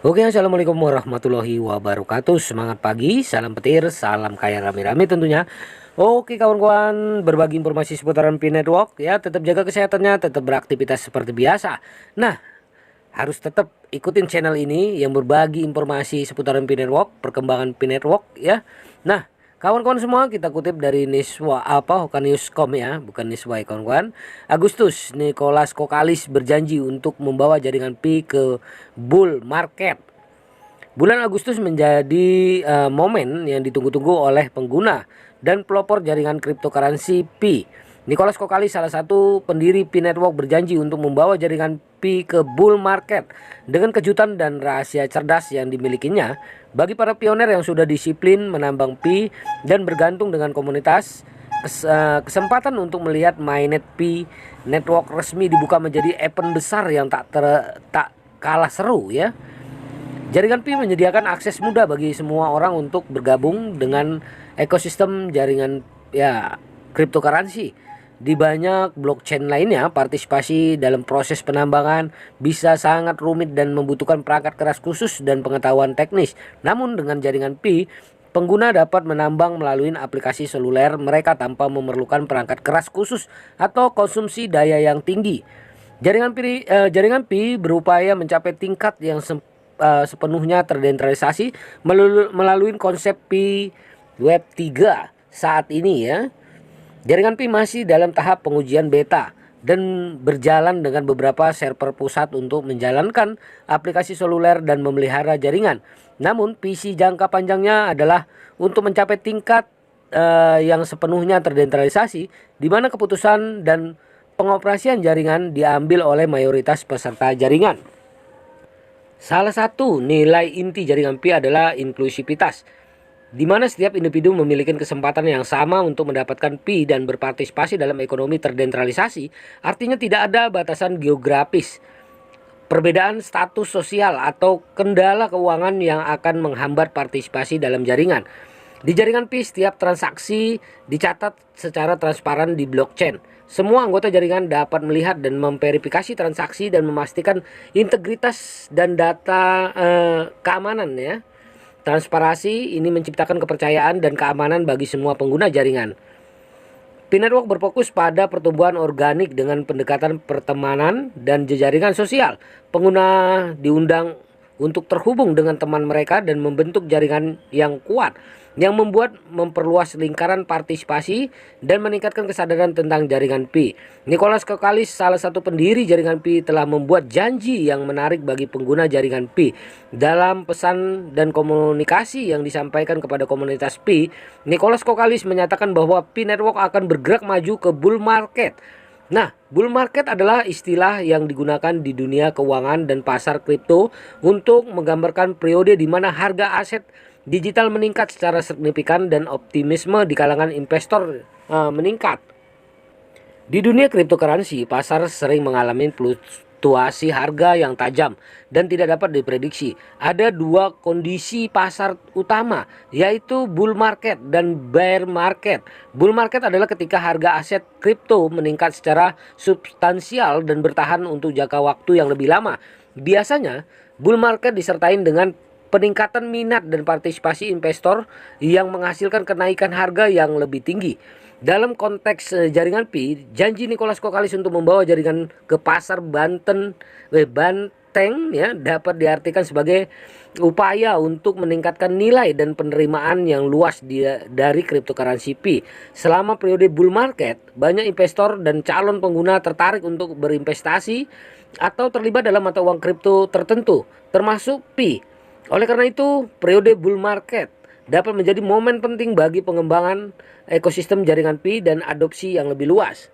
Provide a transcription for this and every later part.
Oke, assalamualaikum warahmatullahi wabarakatuh. Semangat pagi, salam petir, salam kaya rame-rame tentunya. Oke kawan-kawan, berbagi informasi seputaran Pi Network ya. Tetap jaga kesehatannya, tetap beraktivitas seperti biasa. Nah, harus tetap ikutin channel ini yang berbagi informasi seputaran Pi Network, perkembangan Pi Network ya. Nah, kawan-kawan semua, kita kutip dari Niswa Hokanewscom ya, bukan Niswa ya kawan-kawan. Agustus, Nicholas Kokalis berjanji untuk membawa jaringan Pi ke bull market. Bulan Agustus menjadi momen yang ditunggu-tunggu oleh pengguna dan pelopor jaringan cryptocurrency Pi. Nicholas Kokalis, salah satu pendiri Pi Network, berjanji untuk membawa jaringan Pi ke bull market dengan kejutan dan rahasia cerdas yang dimilikinya. Bagi para pioner yang sudah disiplin menambang Pi dan bergantung dengan komunitas, kesempatan untuk melihat mainnet Pi Network resmi dibuka menjadi event besar yang tak kalah seru ya. Jaringan Pi menyediakan akses mudah bagi semua orang untuk bergabung dengan ekosistem jaringan ya cryptocurrency. Di banyak blockchain lainnya, partisipasi dalam proses penambangan bisa sangat rumit dan membutuhkan perangkat keras khusus dan pengetahuan teknis. Namun dengan jaringan Pi, pengguna dapat menambang melalui aplikasi seluler mereka tanpa memerlukan perangkat keras khusus atau konsumsi daya yang tinggi. Jaringan Pi berupaya mencapai tingkat yang sepenuhnya terdesentralisasi melalui konsep Pi Web 3 saat ini ya. Jaringan Pi masih dalam tahap pengujian beta dan berjalan dengan beberapa server pusat untuk menjalankan aplikasi seluler dan memelihara jaringan. Namun visi jangka panjangnya adalah untuk mencapai tingkat yang sepenuhnya terdesentralisasi, di mana keputusan dan pengoperasian jaringan diambil oleh mayoritas peserta jaringan. Salah satu nilai inti jaringan Pi adalah inklusivitas, di mana setiap individu memiliki kesempatan yang sama untuk mendapatkan Pi dan berpartisipasi dalam ekonomi terdesentralisasi. Artinya tidak ada batasan geografis, perbedaan status sosial, atau kendala keuangan yang akan menghambat partisipasi dalam jaringan. Di jaringan Pi, setiap transaksi dicatat secara transparan di blockchain. Semua anggota jaringan dapat melihat dan memverifikasi transaksi dan memastikan integritas dan data keamanan ya. Transparansi ini menciptakan kepercayaan dan keamanan bagi semua pengguna jaringan. Pi Network berfokus pada pertumbuhan organik dengan pendekatan pertemanan dan jejaringan sosial. Pengguna diundang untuk terhubung dengan teman mereka dan membentuk jaringan yang kuat, yang memperluas lingkaran partisipasi dan meningkatkan kesadaran tentang jaringan Pi. Nicholas Kokalis, salah satu pendiri jaringan Pi, telah membuat janji yang menarik bagi pengguna jaringan Pi. Dalam pesan dan komunikasi yang disampaikan kepada komunitas Pi, Nicholas Kokalis menyatakan bahwa Pi Network akan bergerak maju ke bull market. Nah, bull market adalah istilah yang digunakan di dunia keuangan dan pasar kripto untuk menggambarkan periode di mana harga aset digital meningkat secara signifikan dan optimisme di kalangan investor meningkat. Di dunia cryptocurrency, pasar sering mengalami fluktuasi harga yang tajam dan tidak dapat diprediksi. Ada dua kondisi pasar utama, yaitu bull market dan bear market. Bull market adalah ketika harga aset kripto meningkat secara substansial dan bertahan untuk jangka waktu yang lebih lama. Biasanya, bull market disertai dengan peningkatan minat dan partisipasi investor yang menghasilkan kenaikan harga yang lebih tinggi. Dalam konteks jaringan Pi, janji Nicholas Kokalis untuk membawa jaringan ke pasar Banteng ya dapat diartikan sebagai upaya untuk meningkatkan nilai dan penerimaan yang luas dari cryptocurrency Pi. Selama periode bull market, banyak investor dan calon pengguna tertarik untuk berinvestasi atau terlibat dalam mata uang kripto tertentu, termasuk Pi. Oleh karena itu, periode bull market dapat menjadi momen penting bagi pengembangan ekosistem jaringan Pi dan adopsi yang lebih luas.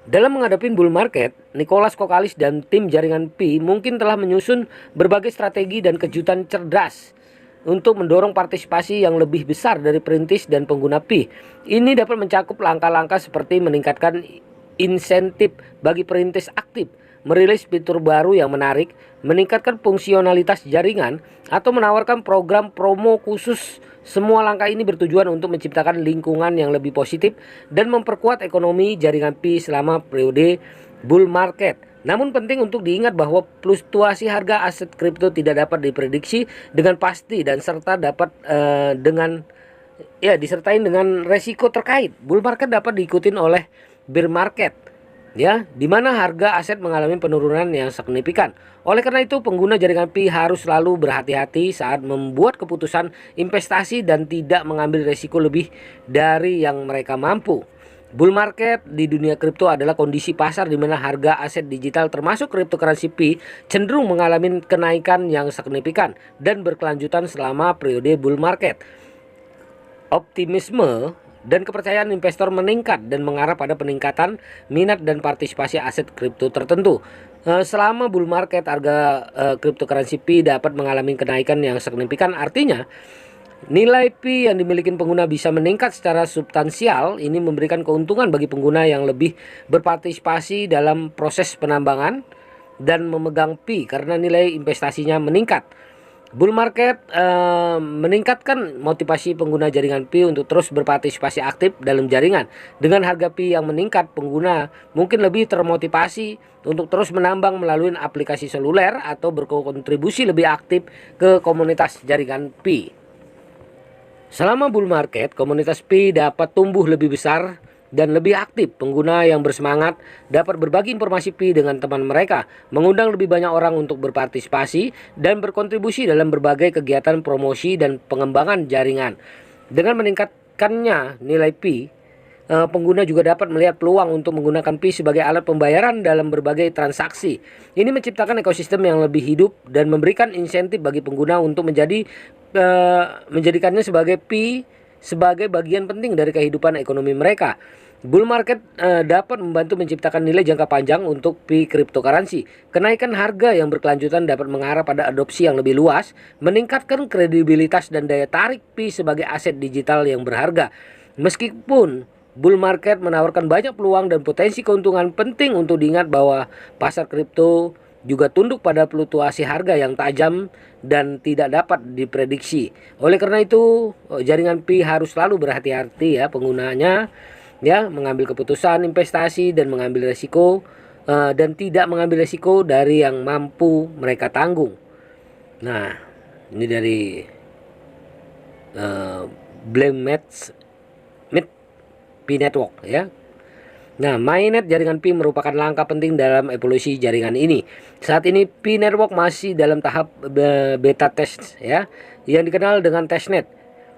Dalam menghadapi bull market, Nicholas Kokalis dan tim jaringan Pi mungkin telah menyusun berbagai strategi dan kejutan cerdas untuk mendorong partisipasi yang lebih besar dari perintis dan pengguna Pi. Ini dapat mencakup langkah-langkah seperti meningkatkan insentif bagi perintis aktif, merilis fitur baru yang menarik, meningkatkan fungsionalitas jaringan, atau menawarkan program promo khusus. Semua langkah ini bertujuan untuk menciptakan lingkungan yang lebih positif dan memperkuat ekonomi jaringan Pi selama periode bull market. Namun penting untuk diingat bahwa fluktuasi harga aset kripto tidak dapat diprediksi dengan pasti dan serta dapat disertai dengan resiko terkait. Bull market dapat diikuti oleh bear market, ya, di mana harga aset mengalami penurunan yang signifikan. Oleh karena itu, pengguna jaringan Pi harus selalu berhati-hati saat membuat keputusan investasi dan tidak mengambil resiko lebih dari yang mereka mampu. Bull market di dunia kripto adalah kondisi pasar di mana harga aset digital termasuk cryptocurrency Pi cenderung mengalami kenaikan yang signifikan dan berkelanjutan selama periode bull market. Optimisme dan kepercayaan investor meningkat dan mengarah pada peningkatan minat dan partisipasi aset kripto tertentu. Selama bull market, harga cryptocurrency Pi dapat mengalami kenaikan yang signifikan. Artinya, nilai Pi yang dimiliki pengguna bisa meningkat secara substansial. Ini memberikan keuntungan bagi pengguna yang lebih berpartisipasi dalam proses penambangan dan memegang Pi karena nilai investasinya meningkat. Bull market meningkatkan motivasi pengguna jaringan Pi untuk terus berpartisipasi aktif dalam jaringan. Dengan harga Pi yang meningkat, pengguna mungkin lebih termotivasi untuk terus menambang melalui aplikasi seluler atau berkontribusi lebih aktif ke komunitas jaringan Pi. Selama bull market, komunitas Pi dapat tumbuh lebih besar dan lebih aktif. Pengguna yang bersemangat dapat berbagi informasi Pi dengan teman mereka, mengundang lebih banyak orang untuk berpartisipasi dan berkontribusi dalam berbagai kegiatan promosi dan pengembangan jaringan. Dengan meningkatkannya nilai Pi, pengguna juga dapat melihat peluang untuk menggunakan Pi sebagai alat pembayaran dalam berbagai transaksi. Ini menciptakan ekosistem yang lebih hidup dan memberikan insentif bagi pengguna untuk menjadikannya sebagai Pi sebagai bagian penting dari kehidupan ekonomi mereka. Bull market dapat membantu menciptakan nilai jangka panjang untuk Pi cryptocurrency. Kenaikan harga yang berkelanjutan dapat mengarah pada adopsi yang lebih luas, meningkatkan kredibilitas dan daya tarik Pi sebagai aset digital yang berharga. Meskipun bull market menawarkan banyak peluang dan potensi keuntungan, penting untuk diingat bahwa pasar kripto juga tunduk pada fluktuasi harga yang tajam dan tidak dapat diprediksi. Oleh karena itu, jaringan Pi harus selalu berhati-hati ya penggunanya, ya, mengambil keputusan investasi dan mengambil resiko dan tidak mengambil resiko dari yang mampu mereka tanggung. Nah, ini dari Blackmagic Pi Network ya. Nah, mainnet jaringan Pi merupakan langkah penting dalam evolusi jaringan ini. Saat ini Pi Network masih dalam tahap beta test ya, yang dikenal dengan testnet,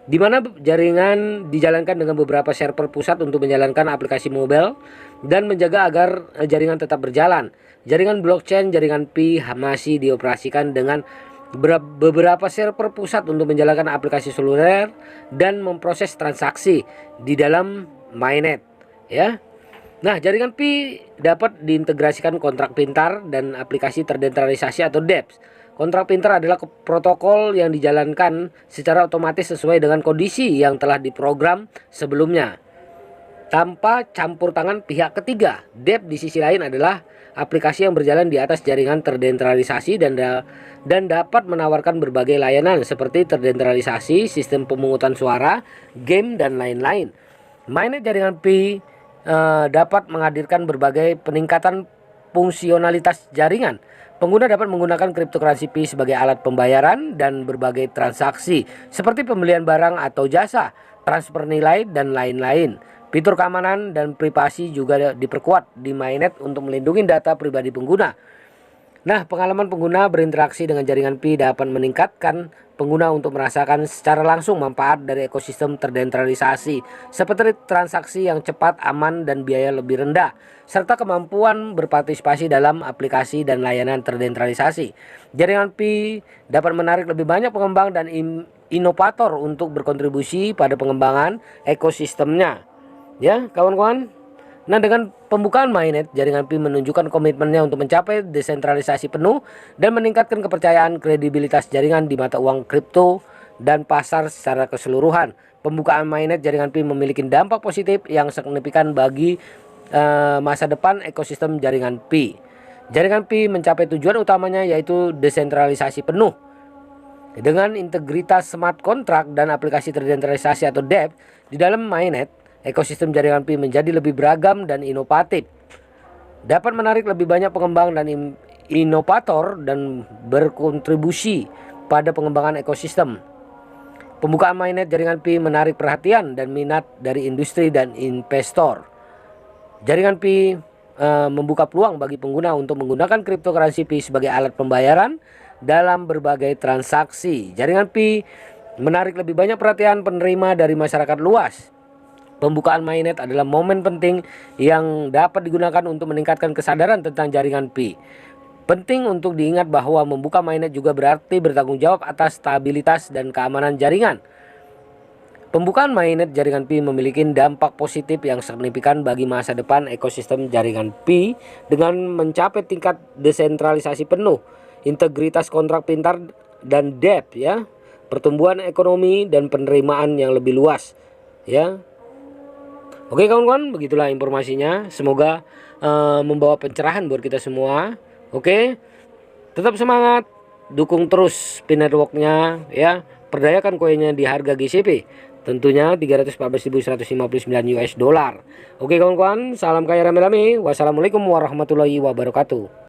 di mana jaringan dijalankan dengan beberapa server pusat untuk menjalankan aplikasi mobile dan menjaga agar jaringan tetap berjalan. Jaringan blockchain jaringan Pi masih dioperasikan dengan beberapa server pusat untuk menjalankan aplikasi seluler dan memproses transaksi di dalam mainnet ya. Nah, jaringan Pi dapat diintegrasikan kontrak pintar dan aplikasi terdesentralisasi atau dApps. Kontrak pintar adalah protokol yang dijalankan secara otomatis sesuai dengan kondisi yang telah diprogram sebelumnya, tanpa campur tangan pihak ketiga. dApp di sisi lain adalah aplikasi yang berjalan di atas jaringan terdesentralisasi dan dapat menawarkan berbagai layanan seperti terdesentralisasi, sistem pemungutan suara, game, dan lain-lain. Mainnet jaringan Pi dapat menghadirkan berbagai peningkatan fungsionalitas jaringan. Pengguna dapat menggunakan cryptocurrency Pi sebagai alat pembayaran dan berbagai transaksi seperti pembelian barang atau jasa, transfer nilai, dan lain-lain. Fitur keamanan dan privasi juga diperkuat di mainnet untuk melindungi data pribadi pengguna. Nah, pengalaman pengguna berinteraksi dengan jaringan Pi dapat meningkatkan pengguna untuk merasakan secara langsung manfaat dari ekosistem terdesentralisasi, seperti transaksi yang cepat, aman, dan biaya lebih rendah, serta kemampuan berpartisipasi dalam aplikasi dan layanan terdesentralisasi. Jaringan Pi dapat menarik lebih banyak pengembang dan inovator untuk berkontribusi pada pengembangan ekosistemnya. Ya, kawan-kawan. Nah, dengan pembukaan mainnet, jaringan Pi menunjukkan komitmennya untuk mencapai desentralisasi penuh dan meningkatkan kepercayaan kredibilitas jaringan di mata uang kripto dan pasar secara keseluruhan. Pembukaan mainnet jaringan Pi memiliki dampak positif yang signifikan bagi masa depan ekosistem jaringan Pi. Jaringan Pi mencapai tujuan utamanya yaitu desentralisasi penuh. Dengan integritas smart contract dan aplikasi terdesentralisasi atau dApp di dalam mainnet, ekosistem jaringan Pi menjadi lebih beragam dan inovatif. dapat menarik lebih banyak pengembang dan inovator dan berkontribusi pada pengembangan ekosistem. Pembukaan mainnet jaringan Pi menarik perhatian dan minat dari industri dan investor. Jaringan Pi membuka peluang bagi pengguna untuk menggunakan cryptocurrency Pi sebagai alat pembayaran dalam berbagai transaksi. Jaringan Pi menarik lebih banyak perhatian penerima dari masyarakat luas. Pembukaan mainnet adalah momen penting yang dapat digunakan untuk meningkatkan kesadaran tentang jaringan Pi. Penting untuk diingat bahwa membuka mainnet juga berarti bertanggung jawab atas stabilitas dan keamanan jaringan. Pembukaan mainnet jaringan Pi memiliki dampak positif yang signifikan bagi masa depan ekosistem jaringan Pi dengan mencapai tingkat desentralisasi penuh, integritas kontrak pintar dan depth ya, pertumbuhan ekonomi dan penerimaan yang lebih luas ya. Oke kawan-kawan, begitulah informasinya. Semoga membawa pencerahan buat kita semua. Oke, tetap semangat, dukung terus Pi Network-nya ya. Perdayakan koinnya di harga GCP. Tentunya 314.159 US dollar. Oke kawan-kawan, salam kaya rame-rame. Wassalamualaikum warahmatullahi wabarakatuh.